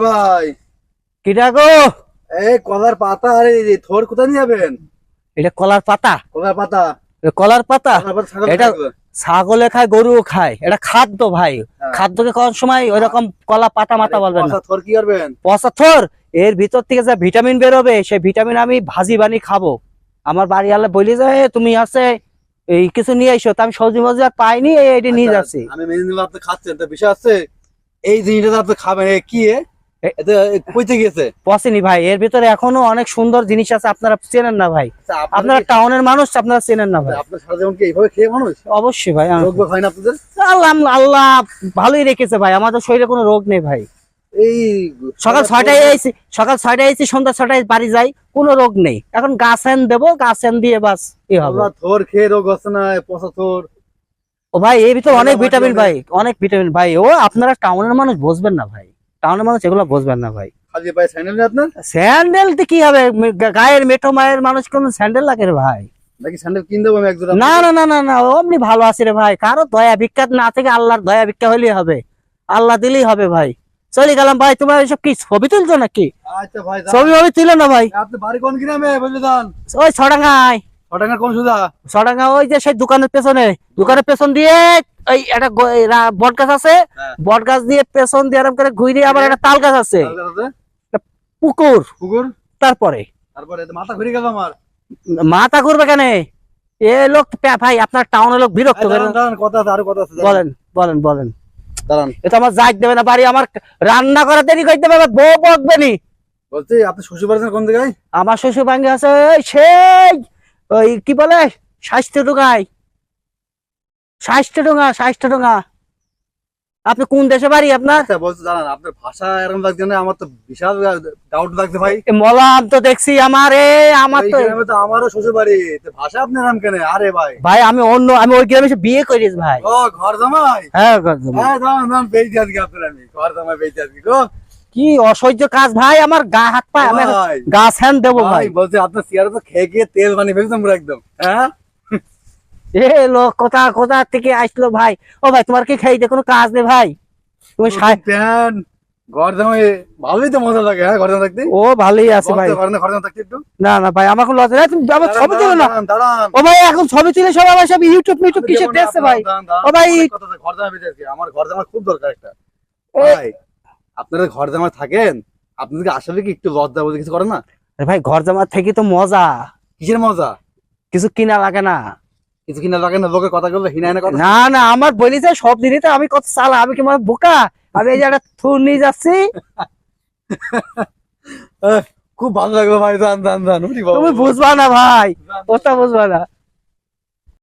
ভাই কিটা গো? এই কলার পাতা আর এই থোর কোথায় নিয়ে যাবেন? এটা কলার পাতা? কলার পাতা কলার পাতা ছাগল এটা খায়। ছাগলে খায়, গরুও খায়, এটা খাদ্য ভাই। হ্যাঁ। খাদ্যকে কোন সময় ওই রকম কলা পাতা মাথা বলবেন না। পচা থোর কি করবেন? পচা থোর, এর ভিতর থেকে যে ভিটামিন বেরোবে সেই ভিটামিন আমি ভাজি বানিয়ে খাবো। আমার বাড়ি আলে বলি যে তুমি আছে এই কিছু নিয়ে এসো, তো আমি সবজি মজি আর পাইনি, এইটা নিয়ে যাচ্ছি। আমি মেনে নিলাম আপনি খাচ্ছেন, তো বিষয় আছে এই জিনিসটা তো আপনি খাবেন। এ কি এটা কইতে গেছে? পচেনি ভাই, এর ভিতরে এখনো অনেক সুন্দর জিনিস আছে, আপনারা চেনেন না ভাই। আপনারা টাউনের মানুষ, আপনারা চেনেন না ভাই। আপনার সারা জীবন কি এইভাবে খেয়ে মানুষ? অবশ্যই ভাই, রোগ হয় না আপনাদের? আল্লাহ আল্লাহ ভালোই রেখেছে ভাই, আমাদের শরীরে কোনো রোগ নেই ভাই। এই সকাল 6টায় এসেছি, সন্ধ্যা 6টায় বাড়ি যাই, কোনো রোগ নেই। এখন গাছ এন দেবো, গাছ এন দিয়ে বাস কি হবে। থোর খেয়ে রোগ হচ্ছে না, পচা থোর। ও ভাই এর ভিতর অনেক ভিটামিন ভাই, অনেক ভিটামিন ভাই। ও আপনারা টাউনের মানুষ বুঝবেন না ভাই, টাউনের মানুষ এগুলো বুঝবেন না ভাই। খালি পায়ে স্যান্ডেল নেই আপনার? স্যান্ডেল কি হবে, গায়ের মেঠো মায়ের মানুষ কোন স্যান্ডেল লাগে রে ভাই? নাকি স্যান্ডেল কিনে দেবো আমি একজোড়া? না না না না না, অমনি ভালো আছে রে ভাই। কারো দয়া ভিক্ষা না থেকে আল্লাহর দয়া ভিক্ষা হইলেই হবে, আল্লাহ দিলেই হবে ভাই। চলে গেলাম ভাই। তোমার এসব কি ছবি তুলছো নাকি? আচ্ছা ভাই, ছবি তুলো না ভাই। আপনি বাড়ি কোন গ্রামে বলে দেন? ওই ছড়াঙ্গায়। ছটাঙ্গার কোন সুদা? ছড়াঙ্গা ওই যে সেই দোকানের পেছনে, দোকানের পেছন দিয়ে ওই একটা বট গাছ আছে, বট গাছ দিয়ে পেছন দিয়ে আরাম করে ঘুরে আবার একটা তাল গাছ আছে, পুকুর পুকুর। তারপরে তারপরে মাথা ঘুরে গেল আমার। মাথা ঘুরবে কেন? এ লোক ভাই, আপনার টাউনের লোক বিরক্ত করে। কথা আছে, আরো কথা আছে। বলেন বলেন বলেন। দাঁড়ান, এটা আমার যাই দেবে না বাড়ি, আমার রান্না করা দেরি করতে হবে, বউ বকবে নি। বলছি আপনি শ্বশুর বাড়ি কোন জায়গায়? আমার শ্বশুর বাঙ্গি আছে ওই সেই ওই কি বলে স্বাস্থ্যডুঙ্গায়, স্বাস্থ্যডুঙ্গা। আপনি কোন দেশে বাড়ি আপনার? আচ্ছা বলছি, দাঁড়ান, আপনার ভাষা এরকম লাগছে না, আমার তো বিশাল ডাউট লাগছে ভাই। মলাম তো দেখছি আমার আমার এই গ্রামে তো আমারও শ্বশুর বাড়ি, তো ভাষা আপনার নাম কেন? আরে ভাই, ভাই আমি ওই গ্রামে এসে বিয়ে করেছি ভাই। ও ঘর জামাই? হ্যাঁ ঘর জামাই। হ্যাঁ দাঁড়ান, বেঁচে আজকে আপনার, আমি ঘর জামাই বেঁচে আজকে গো। কি অসহ্য কাজ ভাই, আমার গা হাত পা আমি ভাই, গাছ হ্যান দেবো ভাই। বলছি আপনার চেয়ারে তো খেয়ে খেয়ে তেল বানিয়ে ফেলতাম পুরো একদম। হ্যাঁ এ লোক কোথা থেকে আসলো ভাই? ও ভাই তোমার কি খাইতে কোনো কাজ নেই ভাই? তুমি প্যান ঘর জামাই ভালোই তো মজা লাগে। হ্যাঁ ঘর জামাই থাকতে। ও ভালোই আছে ভাই। ঘর জামাই থাকতে একটু না না ভাই, আমার কোনো লজ্জা নাই, তুমি আমার ছবি তুলো না। দাঁড়ান, ও ভাই এখন ছবি তুলে সব আমার সব ইউটিউব কিসের দেখছে ভাই? ও ভাই ঘর জামাই বেঁচে আছি, আমার ঘর জামাই খুব দরকার একটা। ভাই আপনারা ঘর জামাই থাকেন, আপনাদেরকে আসলে কি একটু লজ্জা বলতে কিছু করেন না? ভাই ঘর জামা থেকে তো মজা। কিসের মজা? কিছু কিনা লাগে না। কিছু কিনা লাগে না? লোকের কথা বললে হিনায় না কথা। না না, আমার বলি যে সব জিনিসে আমি কত চালা, আমি কি মানে বোকা? আমি এই যে একটা থুর নিয়ে যাচ্ছি। খুব ভালো লাগলো ভাই, জান। তুমি বুঝবা না ভাই, কথা বুঝবা না।